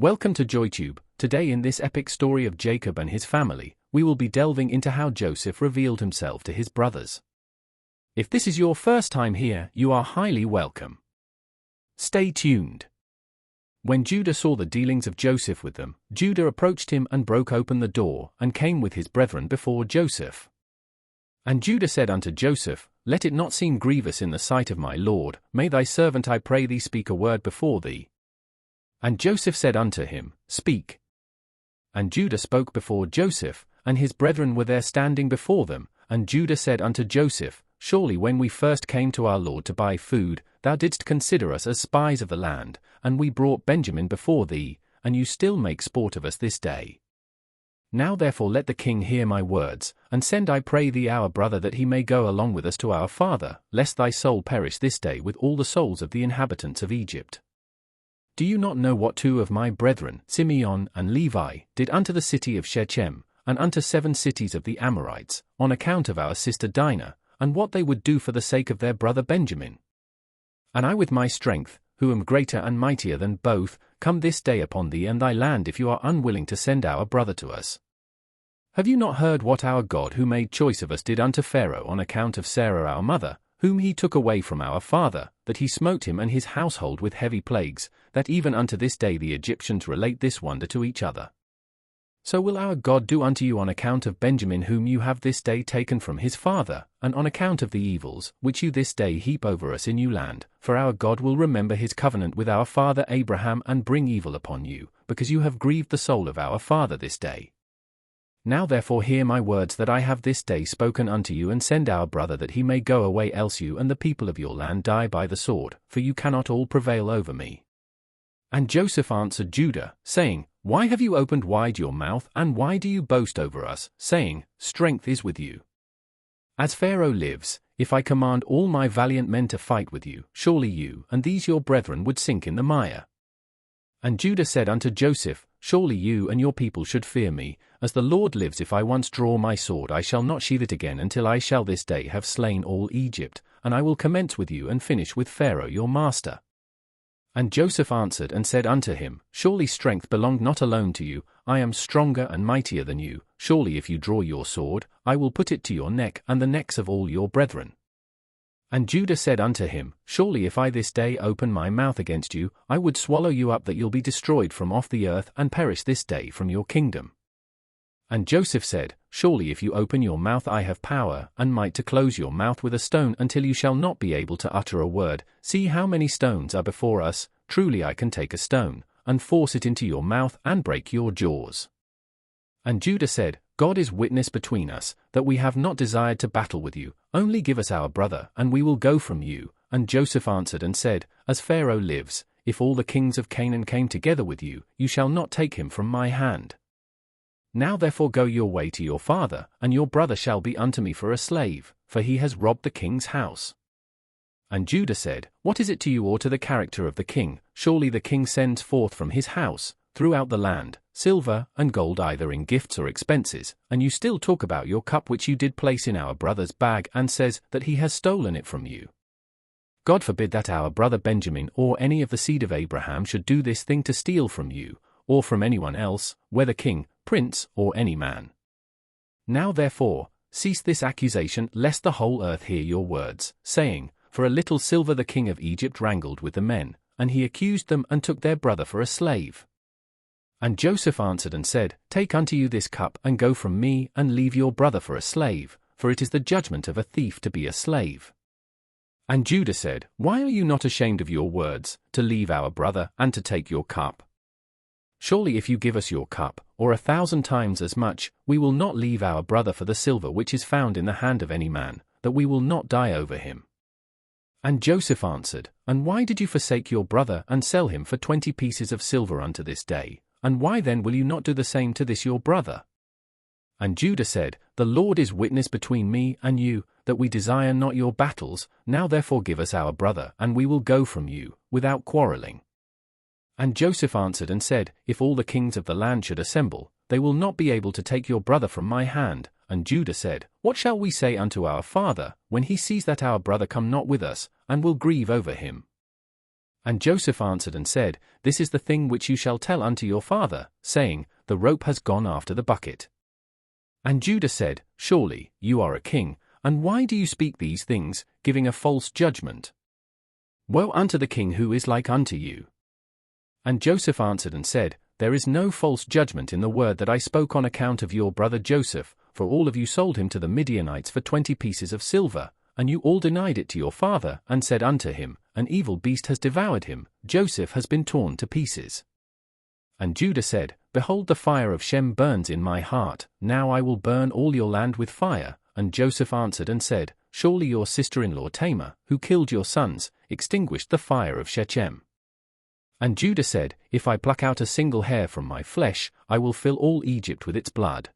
Welcome to JoyTube. Today in this epic story of Jacob and his family, we will be delving into how Joseph revealed himself to his brothers. If this is your first time here, you are highly welcome. Stay tuned. When Judah saw the dealings of Joseph with them, Judah approached him and broke open the door, and came with his brethren before Joseph. And Judah said unto Joseph, Let it not seem grievous in the sight of my lord, may thy servant I pray thee speak a word before thee. And Joseph said unto him, Speak. And Judah spoke before Joseph, and his brethren were there standing before them. And Judah said unto Joseph, Surely when we first came to our lord to buy food, thou didst consider us as spies of the land, and we brought Benjamin before thee, and you still make sport of us this day. Now therefore let the king hear my words, and send I pray thee our brother that he may go along with us to our father, lest thy soul perish this day with all the souls of the inhabitants of Egypt. Do you not know what two of my brethren, Simeon and Levi, did unto the city of Shechem, and unto 7 cities of the Amorites, on account of our sister Dinah, and what they would do for the sake of their brother Benjamin? And I with my strength, who am greater and mightier than both, come this day upon thee and thy land if you are unwilling to send our brother to us. Have you not heard what our God who made choice of us did unto Pharaoh on account of Sarah our mother, whom he took away from our father, that he smote him and his household with heavy plagues, that even unto this day the Egyptians relate this wonder to each other? So will our God do unto you on account of Benjamin whom you have this day taken from his father, and on account of the evils which you this day heap over us in your land, for our God will remember his covenant with our father Abraham and bring evil upon you, because you have grieved the soul of our father this day. Now therefore hear my words that I have this day spoken unto you, and send our brother that he may go away, else you and the people of your land die by the sword, for you cannot all prevail over me. And Joseph answered Judah, saying, Why have you opened wide your mouth, and why do you boast over us, saying, Strength is with you? As Pharaoh lives, if I command all my valiant men to fight with you, surely you and these your brethren would sink in the mire. And Judah said unto Joseph, Surely you and your people should fear me, as the Lord lives, if I once draw my sword I shall not sheathe it again until I shall this day have slain all Egypt, and I will commence with you and finish with Pharaoh your master. And Joseph answered and said unto him, Surely strength belonged not alone to you, I am stronger and mightier than you, surely if you draw your sword, I will put it to your neck and the necks of all your brethren. And Judah said unto him, Surely if I this day open my mouth against you, I would swallow you up that you'll be destroyed from off the earth and perish this day from your kingdom. And Joseph said, Surely if you open your mouth I have power and might to close your mouth with a stone until you shall not be able to utter a word. See how many stones are before us, truly I can take a stone, and force it into your mouth and break your jaws. And Judah said, God is witness between us, that we have not desired to battle with you, only give us our brother, and we will go from you. And Joseph answered and said, As Pharaoh lives, if all the kings of Canaan came together with you, you shall not take him from my hand. Now therefore go your way to your father, and your brother shall be unto me for a slave, for he has robbed the king's house. And Judah said, What is it to you or to the character of the king? Surely the king sends forth from his house, throughout the land, silver and gold either in gifts or expenses, and you still talk about your cup which you did place in our brother's bag, and says that he has stolen it from you. God forbid that our brother Benjamin or any of the seed of Abraham should do this thing to steal from you, or from anyone else, whether king, prince, or any man. Now therefore, cease this accusation, lest the whole earth hear your words, saying, For a little silver the king of Egypt wrangled with the men, and he accused them and took their brother for a slave. And Joseph answered and said, Take unto you this cup, and go from me, and leave your brother for a slave, for it is the judgment of a thief to be a slave. And Judah said, Why are you not ashamed of your words, to leave our brother, and to take your cup? Surely if you give us your cup, or 1,000 times as much, we will not leave our brother for the silver which is found in the hand of any man, that we will not die over him. And Joseph answered, And why did you forsake your brother, and sell him for 20 pieces of silver unto this day? And why then will you not do the same to this your brother? And Judah said, The Lord is witness between me and you, that we desire not your battles. Now therefore give us our brother, and we will go from you, without quarreling. And Joseph answered and said, If all the kings of the land should assemble, they will not be able to take your brother from my hand. And Judah said, What shall we say unto our father, when he sees that our brother come not with us, and will grieve over him? And Joseph answered and said, This is the thing which you shall tell unto your father, saying, The rope has gone after the bucket. And Judah said, Surely, you are a king, and why do you speak these things, giving a false judgment? Woe unto the king who is like unto you. And Joseph answered and said, There is no false judgment in the word that I spoke on account of your brother Joseph, for all of you sold him to the Midianites for 20 pieces of silver, and you all denied it to your father, and said unto him, An evil beast has devoured him, Joseph has been torn to pieces. And Judah said, Behold, the fire of Shem burns in my heart, now I will burn all your land with fire. And Joseph answered and said, Surely your sister-in-law Tamar, who killed your sons, extinguished the fire of Shechem. And Judah said, If I pluck out a single hair from my flesh, I will fill all Egypt with its blood.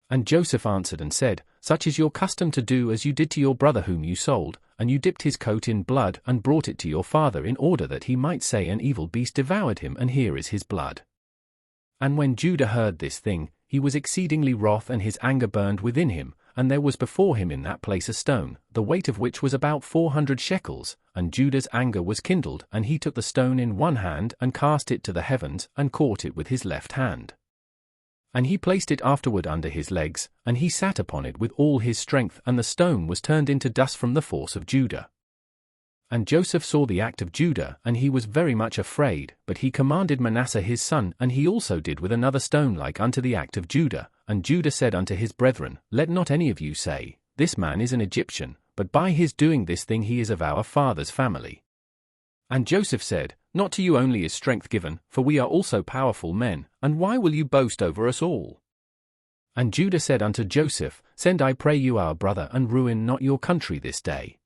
And Joseph answered and said, Such is your custom to do as you did to your brother whom you sold, and you dipped his coat in blood and brought it to your father in order that he might say an evil beast devoured him, and here is his blood. And when Judah heard this thing, he was exceedingly wroth, and his anger burned within him, and there was before him in that place a stone, the weight of which was about 400 shekels, and Judah's anger was kindled, and he took the stone in one hand and cast it to the heavens, and caught it with his left hand. And he placed it afterward under his legs, and he sat upon it with all his strength, and the stone was turned into dust from the force of Judah. And Joseph saw the act of Judah, and he was very much afraid, but he commanded Manasseh his son, and he also did with another stone like unto the act of Judah. And Judah said unto his brethren, Let not any of you say, This man is an Egyptian, but by his doing this thing he is of our father's family. And Joseph said, Not to you only is strength given, for we are also powerful men, and why will you boast over us all? And Judah said unto Joseph, Send I pray you our brother, and ruin not your country this day.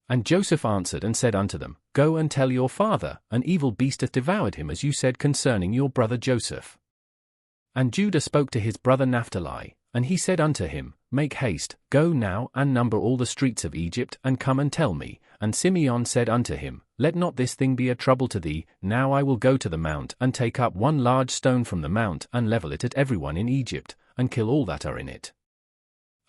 And Joseph answered and said unto them, Go and tell your father, An evil beast hath devoured him, as you said concerning your brother Joseph. And Judah spoke to his brother Naphtali, and he said unto him, Make haste, go now, and number all the streets of Egypt, and come and tell me. And Simeon said unto him, Let not this thing be a trouble to thee, now I will go to the mount, and take up one large stone from the mount, and level it at everyone in Egypt, and kill all that are in it.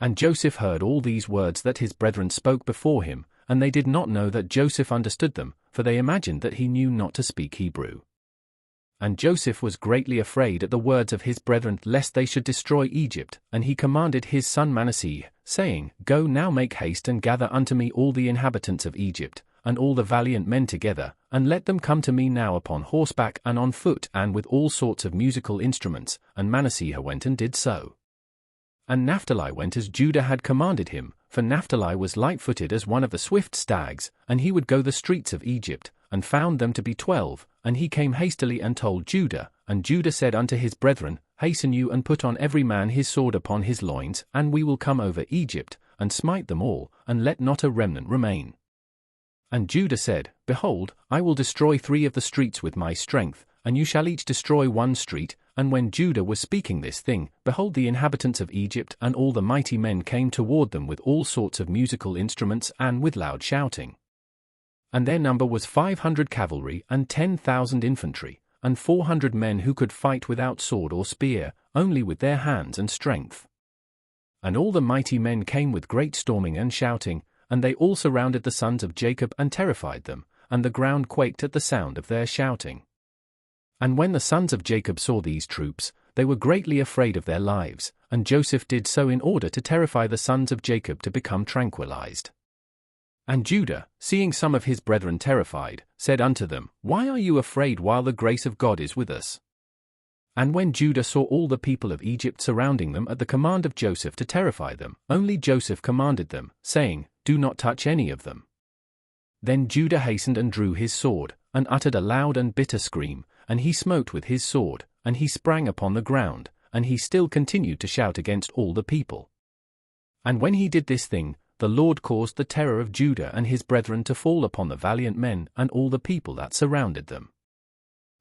And Joseph heard all these words that his brethren spoke before him, and they did not know that Joseph understood them, for they imagined that he knew not to speak Hebrew. And Joseph was greatly afraid at the words of his brethren, lest they should destroy Egypt, and he commanded his son Manasseh, saying, Go now, make haste, and gather unto me all the inhabitants of Egypt, and all the valiant men together, and let them come to me now upon horseback and on foot, and with all sorts of musical instruments. And Manasseh went and did so. And Naphtali went as Judah had commanded him, for Naphtali was light-footed as one of the swift stags, and he would go the streets of Egypt, and found them to be 12, and he came hastily and told Judah, and Judah said unto his brethren, Hasten you and put on every man his sword upon his loins, and we will come over Egypt, and smite them all, and let not a remnant remain. And Judah said, Behold, I will destroy 3 of the streets with my strength, and you shall each destroy 1 street. And when Judah was speaking this thing, behold, the inhabitants of Egypt and all the mighty men came toward them with all sorts of musical instruments and with loud shouting. And their number was 500 cavalry and 10,000 infantry, and 400 men who could fight without sword or spear, only with their hands and strength. And all the mighty men came with great storming and shouting, and they all surrounded the sons of Jacob and terrified them, and the ground quaked at the sound of their shouting. And when the sons of Jacob saw these troops, they were greatly afraid of their lives, and Joseph did so in order to terrify the sons of Jacob to become tranquilized. And Judah, seeing some of his brethren terrified, said unto them, Why are you afraid while the grace of God is with us? And when Judah saw all the people of Egypt surrounding them at the command of Joseph to terrify them, only Joseph commanded them, saying, Do not touch any of them. Then Judah hastened and drew his sword, and uttered a loud and bitter scream, and he smote with his sword, and he sprang upon the ground, and he still continued to shout against all the people. And when he did this thing, the Lord caused the terror of Judah and his brethren to fall upon the valiant men and all the people that surrounded them.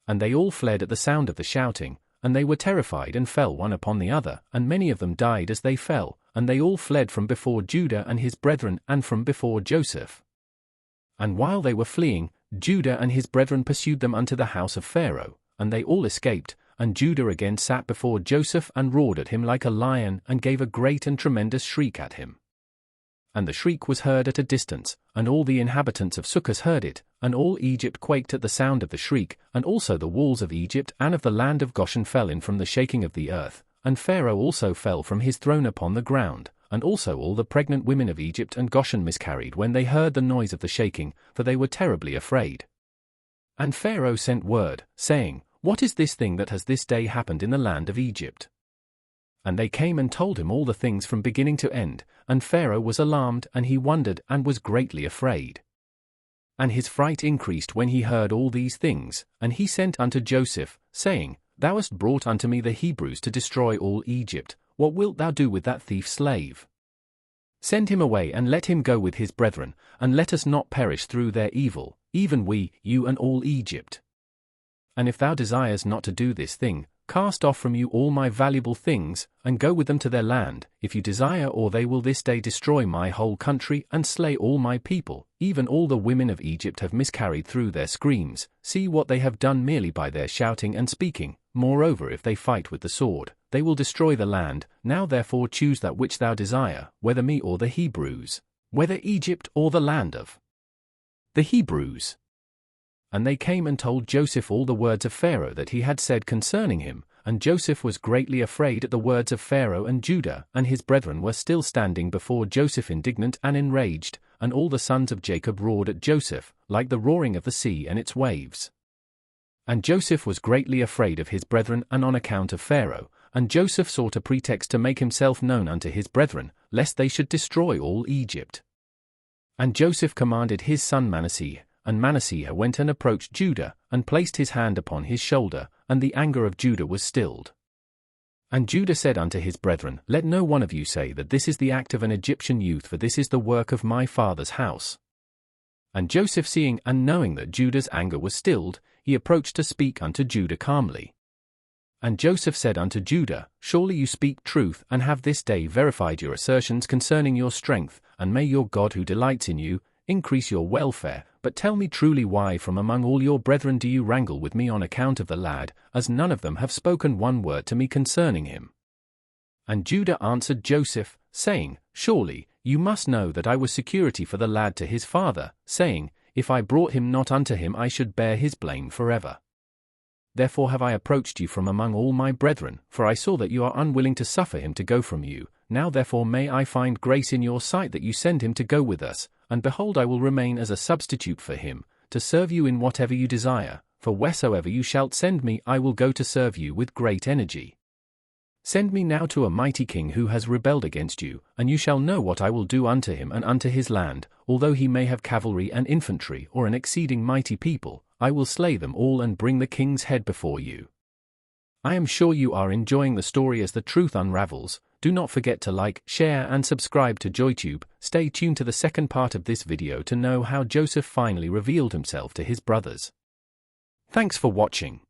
And they all fled at the sound of the shouting, and they were terrified and fell one upon the other, and many of them died as they fell, and they all fled from before Judah and his brethren and from before Joseph. And while they were fleeing, Judah and his brethren pursued them unto the house of Pharaoh, and they all escaped, and Judah again sat before Joseph and roared at him like a lion and gave a great and tremendous shriek at him. and the shriek was heard at a distance, and all the inhabitants of Succos heard it, and all Egypt quaked at the sound of the shriek, and also the walls of Egypt and of the land of Goshen fell in from the shaking of the earth, and Pharaoh also fell from his throne upon the ground, and also all the pregnant women of Egypt and Goshen miscarried when they heard the noise of the shaking, for they were terribly afraid. And Pharaoh sent word, saying, What is this thing that has this day happened in the land of Egypt? And they came and told him all the things from beginning to end, and Pharaoh was alarmed, and he wondered and was greatly afraid. And his fright increased when he heard all these things, and he sent unto Joseph, saying, Thou hast brought unto me the Hebrews to destroy all Egypt. What wilt thou do with that thief slave? Send him away and let him go with his brethren, and let us not perish through their evil, even we, you and all Egypt. And if thou desires not to do this thing, cast off from you all my valuable things, and go with them to their land, if you desire, or they will this day destroy my whole country and slay all my people. Even all the women of Egypt have miscarried through their screams. See what they have done merely by their shouting and speaking. Moreover, if they fight with the sword, they will destroy the land. Now therefore choose that which thou desire, whether me or the Hebrews, whether Egypt or the land of the Hebrews. And they came and told Joseph all the words of Pharaoh that he had said concerning him, and Joseph was greatly afraid at the words of Pharaoh, and Judah and his brethren were still standing before Joseph indignant and enraged, and all the sons of Jacob roared at Joseph, like the roaring of the sea and its waves. And Joseph was greatly afraid of his brethren and on account of Pharaoh, and Joseph sought a pretext to make himself known unto his brethren, lest they should destroy all Egypt. And Joseph commanded his son Manasseh, and Manasseh went and approached Judah, and placed his hand upon his shoulder, and the anger of Judah was stilled. And Judah said unto his brethren, Let no one of you say that this is the act of an Egyptian youth, for this is the work of my father's house. And Joseph, seeing and knowing that Judah's anger was stilled, he approached to speak unto Judah calmly. And Joseph said unto Judah, Surely you speak truth, and have this day verified your assertions concerning your strength, and may your God who delights in you increase your welfare. But tell me truly, why from among all your brethren do you wrangle with me on account of the lad, as none of them have spoken one word to me concerning him? And Judah answered Joseph, saying, Surely you must know that I was security for the lad to his father, saying, If I brought him not unto him, I should bear his blame forever. Therefore have I approached you from among all my brethren, for I saw that you are unwilling to suffer him to go from you. Now therefore may I find grace in your sight that you send him to go with us, and behold, I will remain as a substitute for him, to serve you in whatever you desire, for wheresoever you shalt send me I will go to serve you with great energy. Send me now to a mighty king who has rebelled against you, and you shall know what I will do unto him and unto his land. Although he may have cavalry and infantry, or an exceeding mighty people, I will slay them all and bring the king's head before you. I am sure you are enjoying the story as the truth unravels. Do not forget to like, share and subscribe to JoyTube. Stay tuned to the second part of this video to know how Joseph finally revealed himself to his brothers. Thanks for watching.